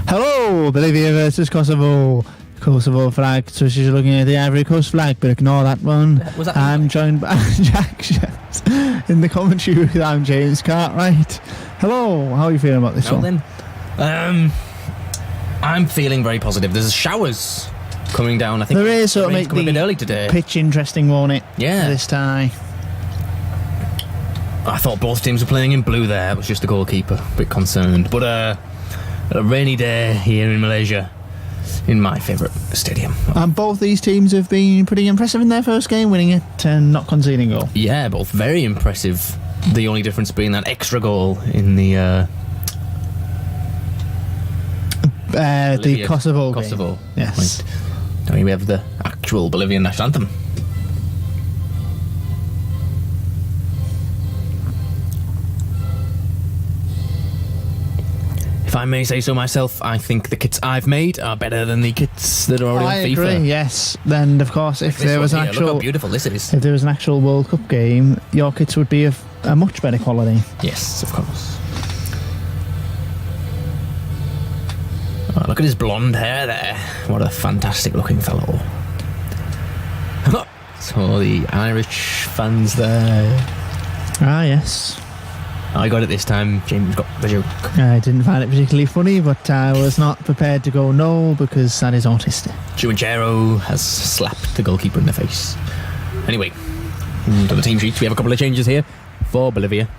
Hello, Bolivia versus Kosovo. Kosovo flag, so she's looking at the Ivory Coast flag, but ignore that one. I'm joined by Jack Shefts in the commentary booth. I'm James Cartwright. Hello, how are you feeling about this one? Then, I'm feeling very positive. There's showers coming down. I think there is, so it'll make a bit early today. Pitch interesting, won't it? Yeah. This tie. I thought both teams were playing in blue there. It was just the goalkeeper, a bit concerned. But a rainy day here in Malaysia, in my favourite stadium. And both these teams have been pretty impressive in their first game, winning it and not conceding a goal. Yeah, both very impressive. The only difference being that extra goal in the Kosovo game. Kosovo. Yes. Right. Now we have the actual Bolivian national anthem. If I may say so myself, I think the kits I've made are better than the kits that are already on FIFA. I agree, yes. Then, of course, if there was an actual... Look how beautiful this is. If there was an actual World Cup game, your kits would be of a much better quality. Yes, of course. Oh, look at his blonde hair there. What a fantastic looking fellow. So the Irish fans there. Ah, yes. I got it this time. James got the joke. I didn't find it particularly funny, but I was not prepared to go no because that is autistic. Chumachero has slapped the goalkeeper in the face. Anyway, to the team sheets, we have a couple of changes here for Bolivia.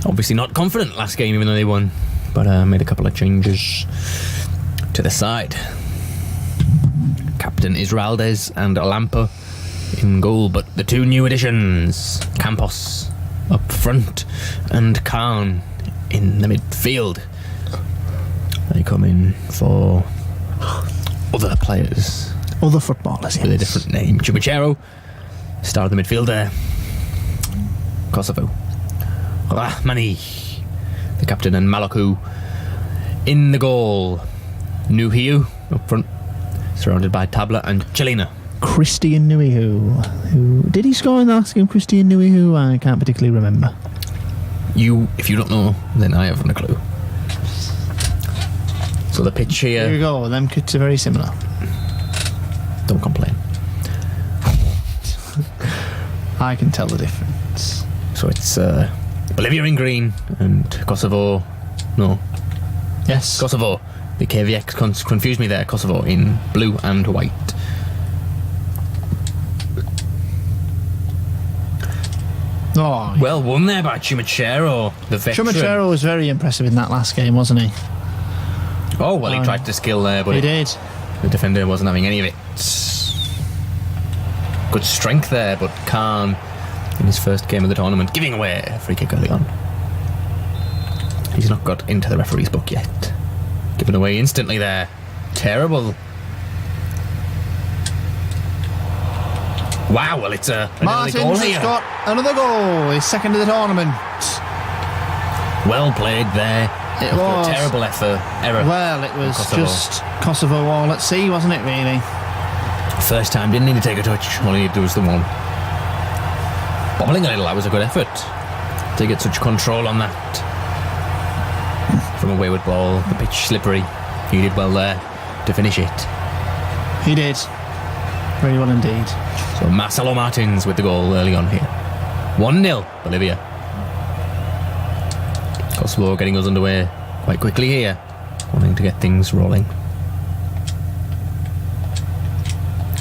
Obviously not confident last game, even though they won, but made a couple of changes to the side. Captain Israaldez and Alampo in goal, but the two new additions, Campos up front and Khan in the midfield. They come in for other players, other footballers, yes, with a different name. Chumachero, star of the midfield there. Kosovo, Rahmani, the captain, and Malaku in the goal. Nuhiu up front, surrounded by Tabla and Chelina. Christian Nuihu. Who did he score in the last game? Christian Nuihu? I can't particularly remember. If you don't know, then I haven't a clue. So the pitch here. Here we go. Them kits are very similar. Don't complain. I can tell the difference. So it's Bolivia in green and Kosovo. No. Yes. Kosovo. The KVX confused me there. Kosovo in blue and white. Oh, well won there by Chumachero, the veteran. Chumachero was very impressive in that last game, wasn't he? Oh, well, he tried to skill there, but he did. The defender wasn't having any of it. Good strength there, but Khan, in his first game of the tournament, giving away a free kick early on. He's not got into the referee's book yet. Given away instantly there. Terrible. Wow, well, it's a Martins has got another goal, his second of the tournament. Well played there. It was a terrible error. Well, it was just Kosovo all at sea, wasn't it, really? First time, didn't need to take a touch, all he needed to do was the one. Bobbling a little, that was a good effort to get such control on that. From a wayward ball, the pitch slippery. He did well there to finish it. He did. Very well indeed. So Marcelo Martins with the goal early on here. 1-0 Bolivia. Kosovo getting us underway quite quickly here, wanting to get things rolling.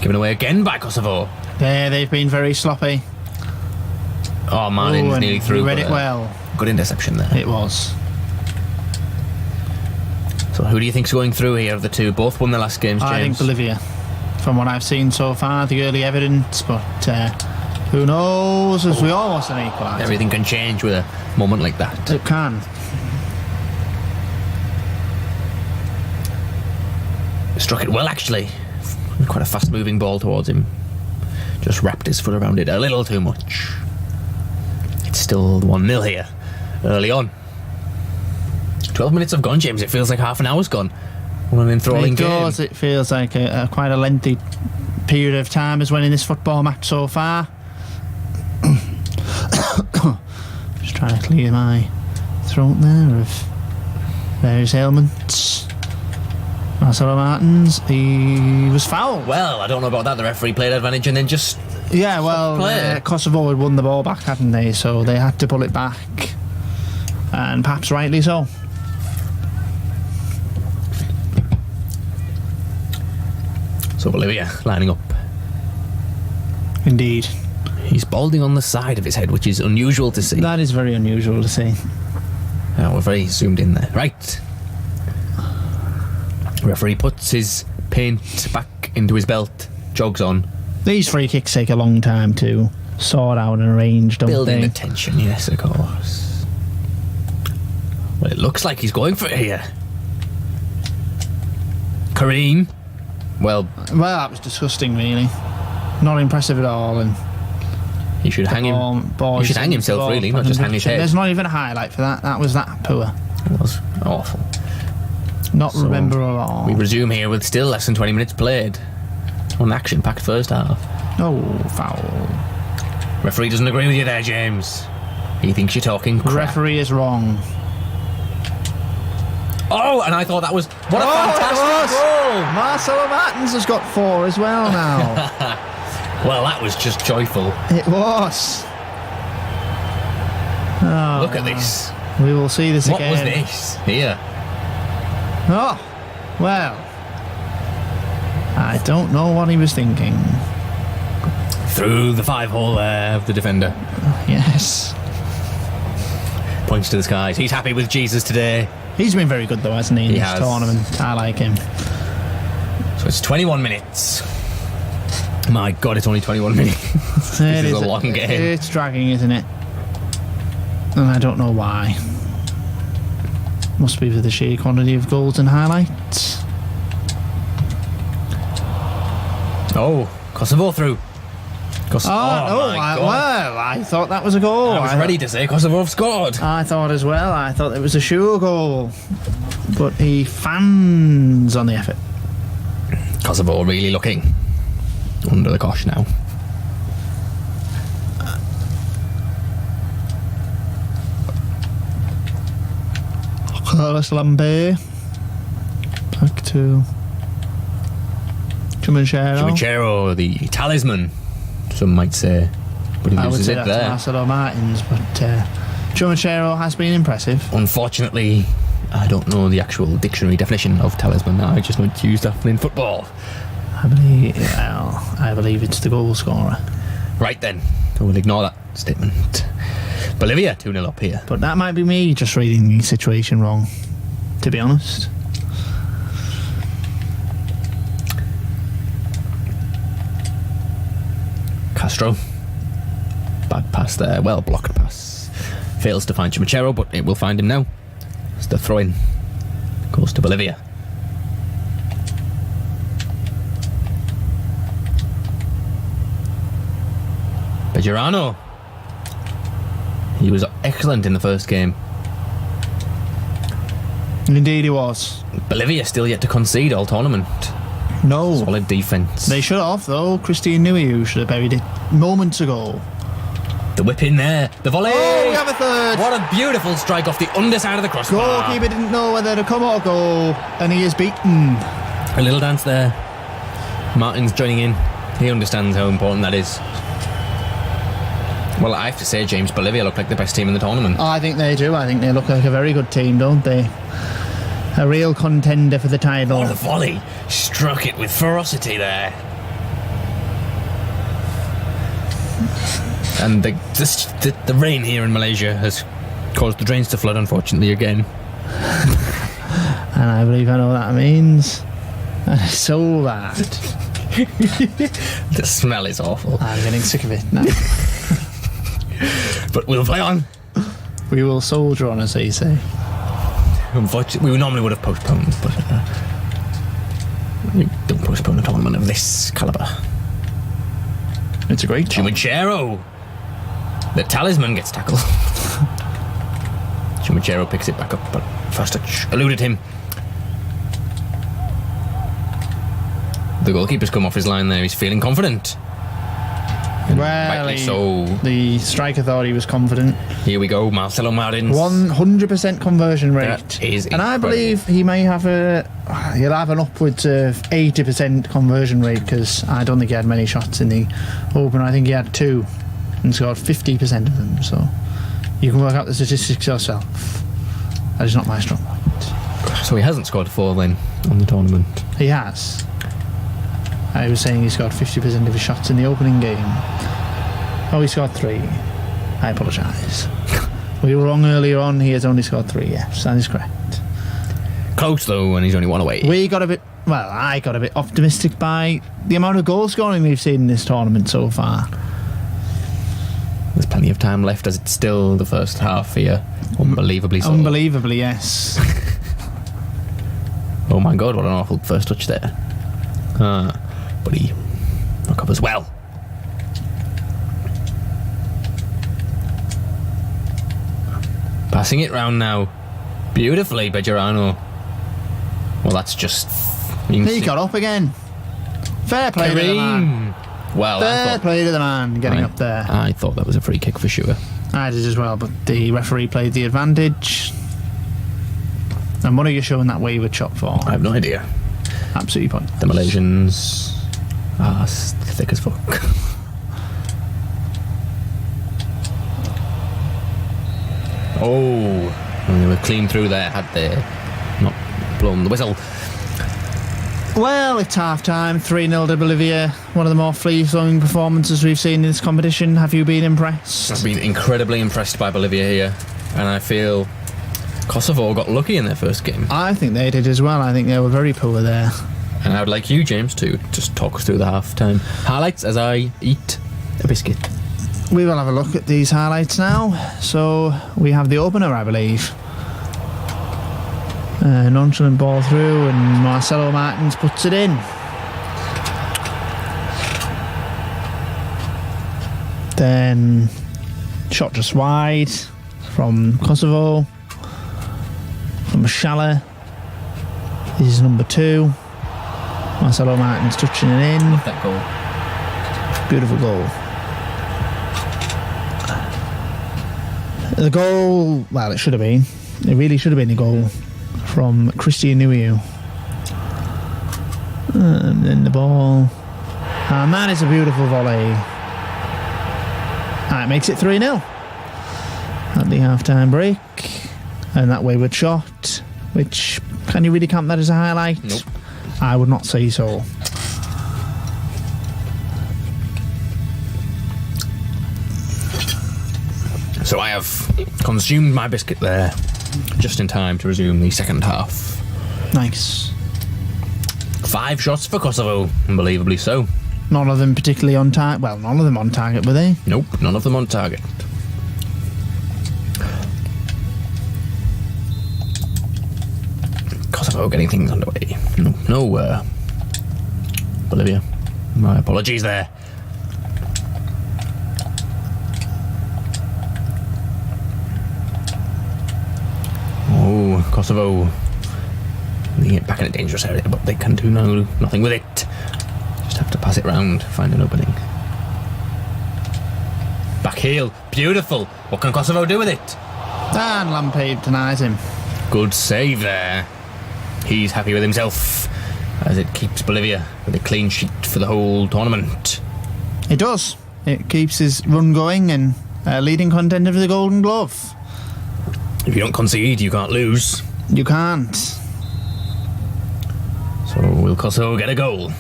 Given away again by Kosovo. Yeah, they've been very sloppy. Oh, Martins nearly through. He read it well. Good interception there. It was. So who do you think's going through here of the two? Both won the last games, James. I think Bolivia. From what I've seen so far, the early evidence, but who knows, as we almost an equaliser. Everything can change with a moment like that. It can. Struck it well, actually. Quite a fast-moving ball towards him. Just wrapped his foot around it a little too much. It's still 1-0 here, early on. 12 minutes have gone, James. It feels like half an hour's gone. What an enthralling game. It does. It feels like quite a lengthy period of time as winning this football match so far. Just trying to clear my throat there of various ailments. Marcelo Martins, he was fouled. Well, I don't know about that. The referee played advantage and then just... Yeah, well, Kosovo had won the ball back, hadn't they? So they had to pull it back. And perhaps rightly so. So Bolivia lining up. Indeed. He's balding on the side of his head, which is unusual to see. That is very unusual to see. Oh, we're very zoomed in there. Right. Referee puts his paint back into his belt, jogs on. These free kicks take a long time to sort out and arrange, don't Building they? the tension, yes, of course. Well, it looks like he's going for it here. Kareem. Well, that was disgusting, really. Not impressive at all. And he should hang him. He should hang himself, really, not just hang his head. There's not even a highlight for that. That was that poor. It was awful. Not remember at all. We resume here with still less than 20 minutes played. On an action-packed first half. Oh, foul. Referee doesn't agree with you there, James. He thinks you're talking crap. Referee is wrong. Oh, and I thought that was... What a fantastic goal! Marcelo Martins has got 4 as well now. Well, that was just joyful. It was. Oh, look at this. We will see this again. What was this? Here. Oh, well. I don't know what he was thinking. Through the 5-hole there of the defender. Yes. Points to the skies. He's happy with Jesus today. He's been very good though, hasn't he, in this tournament? I like him. So it's 21 minutes. My God, it's only 21 minutes. This is a long game. It's dragging, isn't it? And I don't know why. Must be for the sheer quantity of goals and highlights. Oh, Kosovo through. I thought that was a goal. I was ready to say Kosovo have scored. I thought as well. I thought it was a sure goal. But he fans on the effort. Kosovo really looking under the cosh now. Carlos Lambe. Back to Chumachero, the talisman, some might say. But he loses it there. Marcelo Martins, but Chumachero has been impressive. Unfortunately, I don't know the actual dictionary definition of talisman. I just want to use that in football. I believe it's the goal scorer. Right then, so we'll ignore that statement. Bolivia 2-0 up here. But that might be me just reading the situation wrong, to be honest. Castro. Bad pass there. Well blocked pass. Fails to find Chumachero, but it will find him now. It's the throw-in. Goes to Bolivia. Bejarano. He was excellent in the first game. Indeed he was. Bolivia still yet to concede all tournament. No. Solid defence. They should have, though. Christine Nuiu should have buried it moments ago. The whip in there. The volley. Oh, we have a third. What a beautiful strike off the underside of the crossbar. Goalkeeper didn't know whether to come or go, and he is beaten. A little dance there. Martin's joining in. He understands how important that is. Well, I have to say, James, Bolivia look like the best team in the tournament. I think they do. I think they look like a very good team, don't they? A real contender for the title. Oh, the volley. Struck it with ferocity there. And the rain here in Malaysia has caused the drains to flood, unfortunately, again. And I believe I know what that means. That is so bad. The smell is awful. I'm getting sick of it now. But we'll play on. We will soldier on, as they say. Unfortunately, we normally would have postponed, but we don't postpone a tournament of this calibre. It's a great Chumachero. The talisman gets tackled. Chumachero picks it back up, but first touch eluded him. The goalkeeper's come off his line there. He's feeling confident. Well, Rightly so. The striker thought he was confident. Here we go, Marcelo Martins. 100% conversion rate. That is and I incredible. believe he may have he'll have an upwards of 80% conversion rate, because I don't think he had many shots in the opener. I think he had 2 and scored 50% of them. So you can work out the statistics yourself. That is not my strong point. So he hasn't scored 4 then on the tournament. He has. I was saying he scored 50% of his shots in the opening game. Oh, he scored 3. I apologise. We were wrong earlier on. He has only scored 3. Yes, that is correct. Close though, and he's only 1 away. We got a bit. Well, I got a bit optimistic by the amount of goal scoring we've seen in this tournament so far. There's plenty of time left, as it's still the first half here. Unbelievably so. Unbelievably, yes. Oh my god, what an awful first touch there. But he recovers well. Passing it round now. Beautifully, Bejarano. Well, that's just... He got up again. Fair play to the man. Well, Fair play to the man getting up there. I thought that was a free kick for sure. I did as well, but the referee played the advantage. And what are you showing that wayward shot for? I have no idea. Absolutely pointless. The Malaysians are thick as fuck. Oh, they were clean through there, had they not blown the whistle. Well, it's half time, 3-0 to Bolivia. One of the more free-flowing performances we've seen in this competition. Have you been impressed? I've been incredibly impressed by Bolivia here, and I feel Kosovo got lucky in their first game. I think they did as well. I think they were very poor there. And I would like you, James, to just talk us through the half-time highlights as I eat a biscuit. We will have a look at these highlights now. So we have the opener, I believe. Nonchalant ball through, and Marcelo Martins puts it in. Then shot just wide from Kosovo, from Shala. This is number 2. Marcelo Martins touching it in. Love that goal. Beautiful goal. The goal, well, it should have been. It really should have been a goal from Christian Nuiu. And then the ball. And that is a beautiful volley. And it makes it 3-0 at the half-time break. And that wayward shot, which, can you really count that as a highlight? Nope. I would not say so. So I have consumed my biscuit there, just in time to resume the second half. Nice. 5 shots for Kosovo, unbelievably so. None of them particularly on target. Well, none of them on target, were they? Nope, none of them on target. Kosovo getting things underway. No, Bolivia. My apologies there. Oh, Kosovo. They get back in a dangerous area, but they can do nothing with it. Just have to pass it round, find an opening. Back heel, beautiful. What can Kosovo do with it? And Lampade denies him. Good save there. He's happy with himself, as it keeps Bolivia with a clean sheet for the whole tournament. It does. It keeps his run going and leading contender for the Golden Glove. If you don't concede, you can't lose. You can't. So will Kosovo get a goal?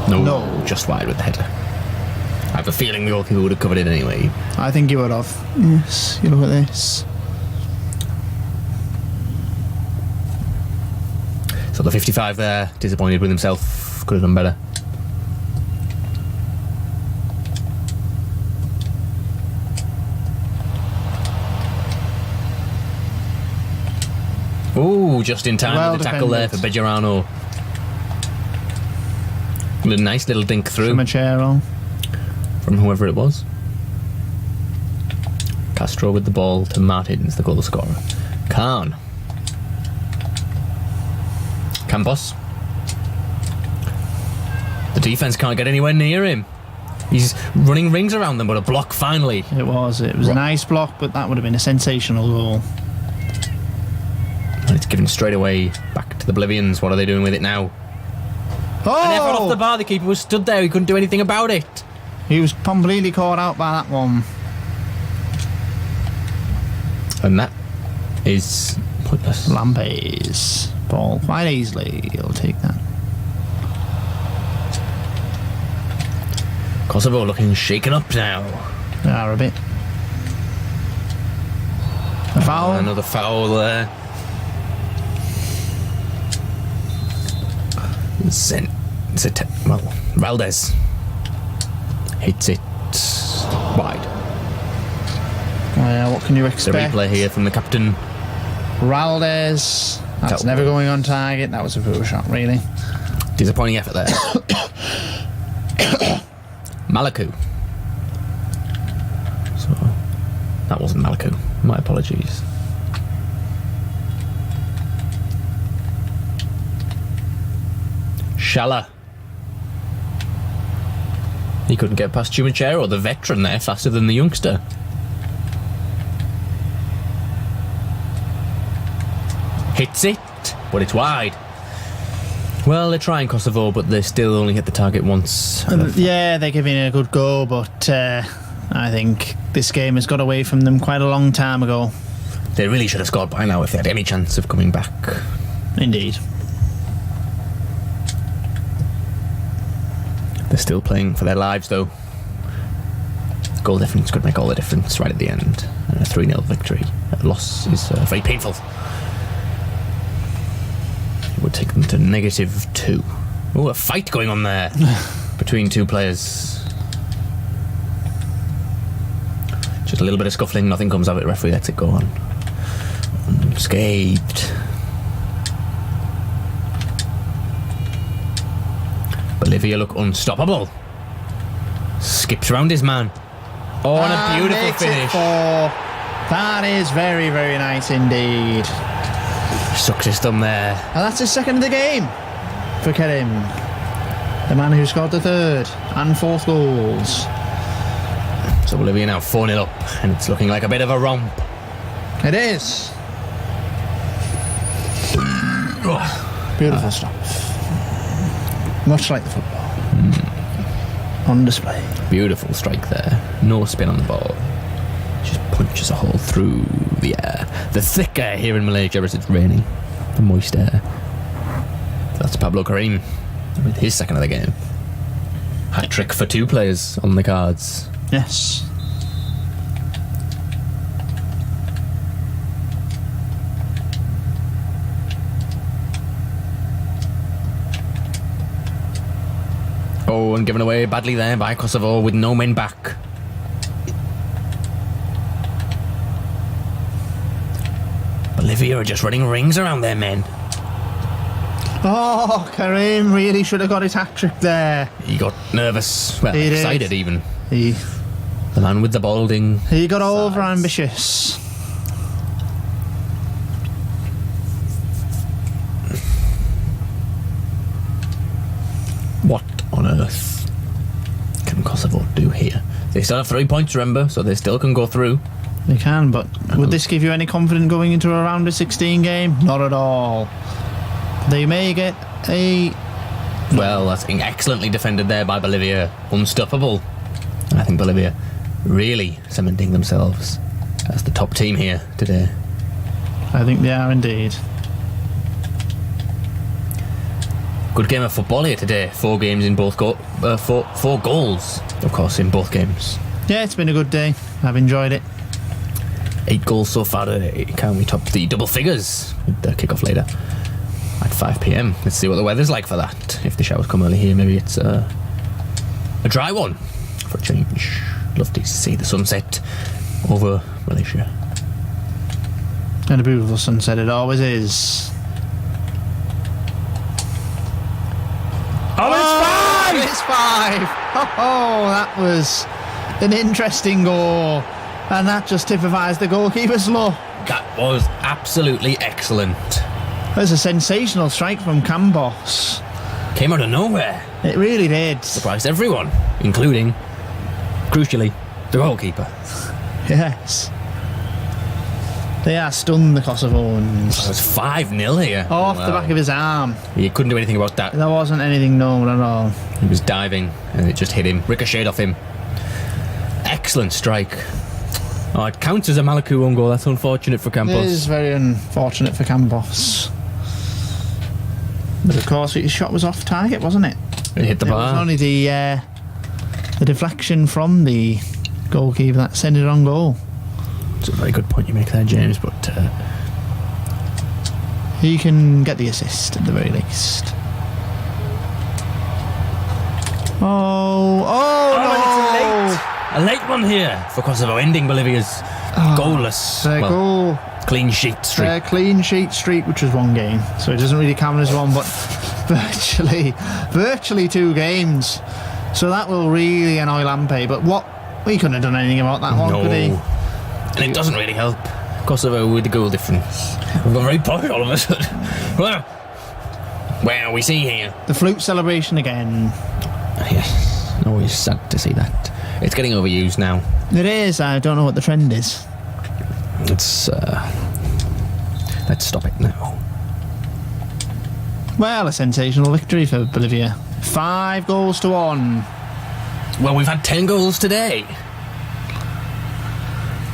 No, just wide with the header. I have a feeling the goalkeeper would have covered it anyway. I think he would have. Yes, you look at this. So the 55 there, disappointed with himself, could have done better. Oh, just in time Well with the tackle there for Bejarano. With a nice little dink through. Machero. From whoever it was. Castro with the ball to Martins, the goal scorer. Khan. Campos. The Defense can't get anywhere near him. He's running rings around them, but a block finally. It was a nice block, but that would have been a sensational goal. And it's given straight away back to the Bolivians. What are they doing with it now? Oh! And everyone off the bar, the keeper was stood there. He couldn't do anything about it. He was completely caught out by that one. And that is pointless. Lampe's ball quite easily. He'll take that. Kosovo looking shaken up now. They are a bit. A foul. Another foul there. Valdez hits it wide. What can you expect? The replay here from the captain. Valdez. That's never going on target. That was a poor shot, really. Disappointing effort there. Malaku. So that wasn't Malaku. My apologies. Shala. He couldn't get past Chumachero, the veteran there, faster than the youngster. Hits it, but it's wide. Well, they're trying Kosovo, but they still only hit the target once. Yeah, they're giving it a good go, but I think this game has got away from them quite a long time ago. They really should have scored by now if they had any chance of coming back. Indeed. They're still playing for their lives, though. Goal difference could make all the difference right at the end. A 3-0 victory. A loss is very painful. It would take them to -2. Oh, a fight going on there between two players. Just a little bit of scuffling, nothing comes of it. Referee lets it go on. Unscathed. Bolivia look unstoppable. Skips around his man. Oh, and a beautiful finish. That is very, very nice indeed. Sucks his thumb there. And that's his second of the game for Kerim. The man who scored the third and fourth goals. So Bolivia now 4-0 up, and it's looking like a bit of a romp. It is. Beautiful stuff. Much like the football. On display. Beautiful strike there. No spin on the ball. Just punches a hole through the air. The thick air here in Malaysia as it's raining. The moist air. That's Pablo Karim with his second of the game. Hat-trick for two players on the cards. Yes. Oh, and given away badly there by Kosovo with no men back. Bolivia are just running rings around their men. Oh, Karim really should have got his hat-trick there. He got nervous. Well, He excited did. even. He The man with the balding. got sides. over-ambitious. What on earth can Kosovo do here? They still have 3 points, remember, so they still can go through. They can, but would this give you any confidence going into a round of 16 game? Not at all. They may get a... Well, that's excellently defended there by Bolivia. Unstoppable. I think Bolivia really cementing themselves as the top team here today. I think they are indeed. Good game of football here today. 4 games in both four goals, of course, in both games. Yeah, it's been a good day. I've enjoyed it. 8 goals so far today. Can we top the double figures with the kick-off later at 5 p.m? Let's see what the weather's like for that. If the showers come early here, maybe it's a dry one for a change. Love to see the sunset over Malaysia. And a beautiful sunset it always is. Oh, It's 5! Oh, that was an interesting goal. And that just typifies the goalkeeper's luck. That was absolutely excellent. There's a sensational strike from Campos. Came out of nowhere. It really did. Surprised everyone, including, crucially, the goalkeeper. Yes. They are stunned, the Kosovans. It was 5-0 here. Off the back of his arm. He couldn't do anything about that. There wasn't anything known at all. He was diving and it just hit him, ricocheted off him. Excellent strike. Oh, it counts as a Malaku own goal. That's unfortunate for Campos. It is very unfortunate for Campos. But of course, his shot was off target, wasn't it? It hit the bar. It was only the deflection from the goalkeeper that sent it on goal. It's a very good point you make there, James, but he can get the assist at the very least. A late one here for Kosovo, ending Bolivia's goalless clean sheet streak. Clean sheet streak, which was one game, so it doesn't really count as one, but virtually 2 games. So that will really annoy Lampe. But he couldn't have done anything about that one, could he? And it doesn't really help Kosovo with the goal difference. We've got very poor all of a sudden. Well, we see here the flute celebration again. Yes, always sad to see that. It's getting overused now. It is. I don't know what the trend is. Let's stop it now. Well, a sensational victory for Bolivia. 5-1. Well, we've had 10 goals today.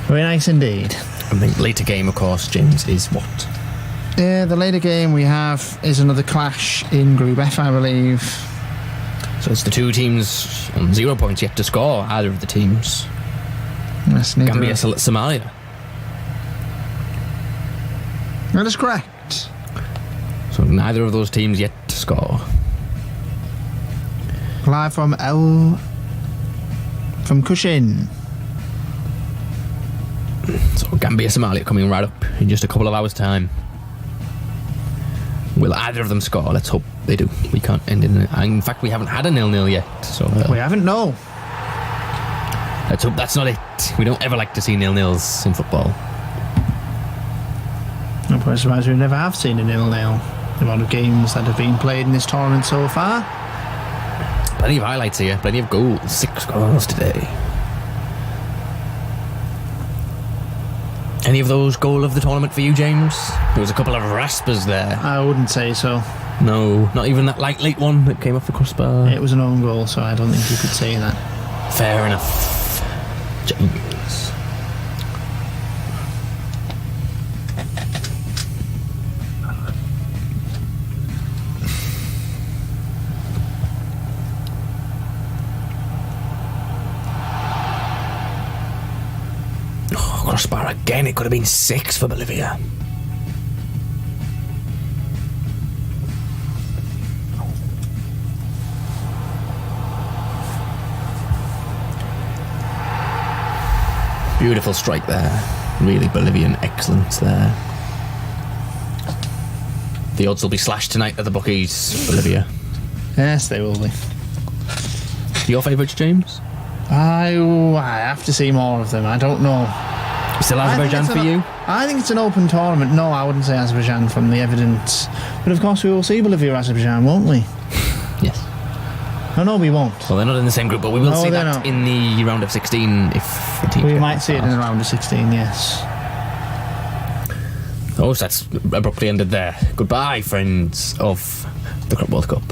Very nice indeed. And the later game, of course, James, is what? Yeah, the later game we have is another clash in Group F, I believe. So it's the 2 teams on 0 points yet to score, either of the teams. Yes, Gambia, Somalia. That is correct. So neither of those teams yet to score. Live from Cushin. So Gambia, Somalia coming right up in just a couple of hours' time. Will either of them score? Let's hope they do. We can't end in. In fact, we haven't had a 0-0 yet. So we haven't. No. Let's hope that's not it. We don't ever like to see 0-0s in football. I'm quite surprised we never have seen a 0-0. The amount of games that have been played in this tournament so far. Plenty of highlights here. Plenty of goals. 6 goals today. Any of those goal of the tournament for you, James? There was a couple of raspers there. I wouldn't say so. No, not even that late one that came off the crossbar. It was an own goal, so I don't think you could say that. Fair enough, James. Crossbar again. It could have been 6 for Bolivia. Beautiful strike there. Really Bolivian excellence there. The odds will be slashed tonight at the bookies, Bolivia. Yes, they will be. Your favourites, James? I have to see more of them. I don't know. Still Azerbaijan for you? I think it's an open tournament. No, I wouldn't say Azerbaijan from the evidence. But of course we will see Bolivia Azerbaijan, won't we? Yes. Oh, no, we won't. Well, they're not in the same group, but we will see that in the round of 16 if the team. We might see it in the round of 16, yes. Oh, so that's abruptly ended there. Goodbye, friends of the Club World Cup.